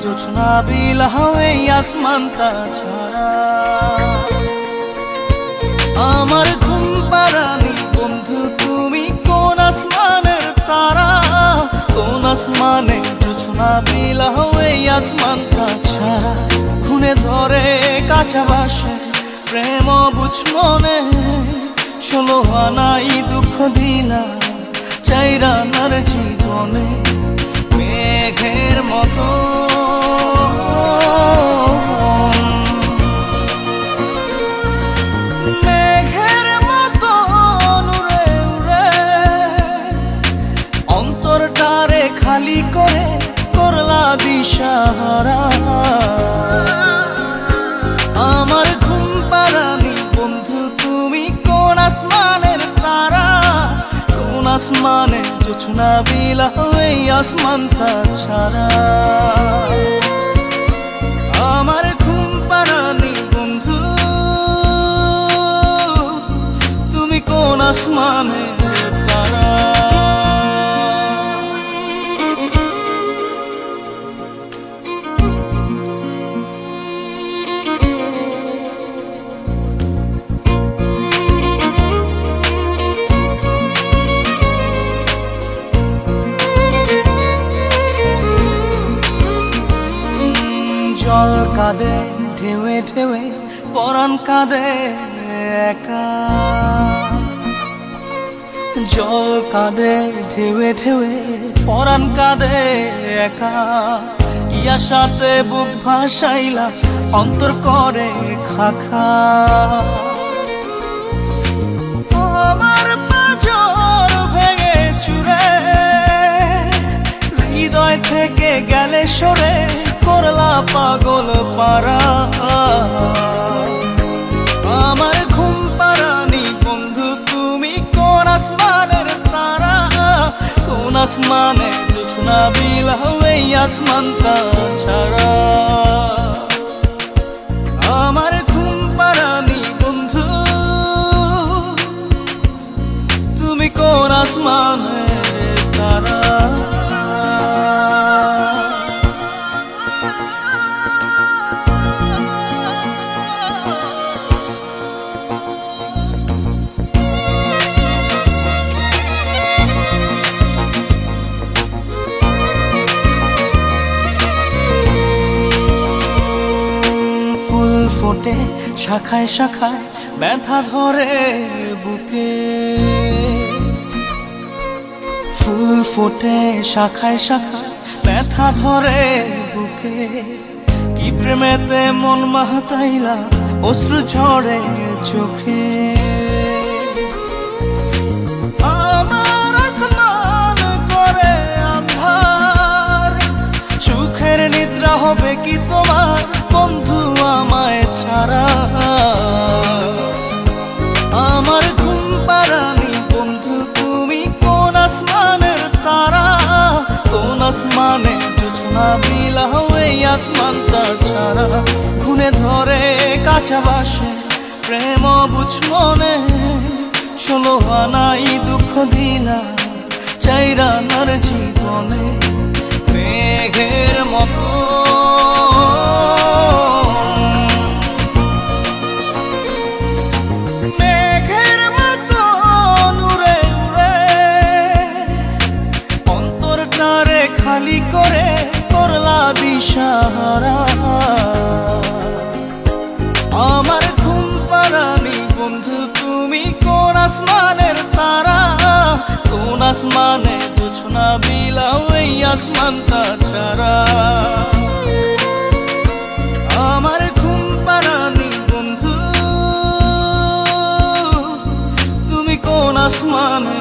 জোছনা বিলাহ এই আসমানটা ছাড়া। আমার ঘুম পাড়ানি বন্ধু তুমি কোন আসমানের তারা, কোন আসমানে জোছনা বিলাহ এই আসমানটা ছাড়া। খুনে ধরে কাঁচা বাসে প্রেম বুঝ মনে, 16 আনাই দুঃখ দিলা চাইরা নার জীবনে। মেঘের মতো মেঘের মতো উড়ে উড়ে অন্তরটারে খালি করে করলা দিশাহারা। আমার ঘুম পাড়ানি বন্ধু তুমি কোন আসমানের তারা, কোন আসমানে জোছনা বিলাহ এই আসমানটা ছাড়া। আমার ঘুম পাড়ানি বন্ধু তুমি কোন আসমানের তারা। জল কাঁদে ঢেউে ঢেউে পরাণ কাঁদে একা, জল কাঁদে ঢেউে ঢেউে পরাণ কাঁদে একা। ইয়া সাথে বুক ভাসাইলা অন্তর করে খাখা। আমার পাঁজর ভেঙে চুরে হৃদয় থেকে গেলে সরে করলা পাগল পারা। আমার ঘুম পাড়ানি বন্ধু তুমি কোন আসমানের তারা, কোন আসমানে জোছনা বিলাহ এই আসমানটা ছাড়া। আমার ঘুম পাড়ানি বন্ধু তুমি কোন আসমানের তারা। ফোটে শাখায় শাখায় ব্যথা ধরে বুকে, ফুল ফোটে শাখায় শাখায় ব্যথা ধরে বুকে। কি প্রেমেতে মন মাতাইলা অশ্রু ঝরে চোখে। আমার আসমান করে আন্ধার, সুখের নিদ্রা হবে কি তোমার বন্ধু আমায় ছাড়া। আমার ঘুম পাড়ানি বন্ধু তুমি কোন আসমানের তারা, কোন আসমানে জোছনা বিলাহ এই আসমানটা ছাড়া। খুনে ধরে কাঁচা বাসে প্রেম বুঝ মনে, 16 আনাই দুঃখ দিলা চাইরা নার জীবনে। মেঘের মতো মেঘের মতো উড়ে উড়ে অন্তরটারে খালি করে করলা দিশাহারা। আমার ঘুম পাড়ানি বন্ধু তুমি কোন আসমানের তারা, কোন আসমানে জোছনা বিলাহ এই আসমানটা ছাড়া। আমার ঘুম পাড়ানি বন্ধু তুমি কোন আসমানে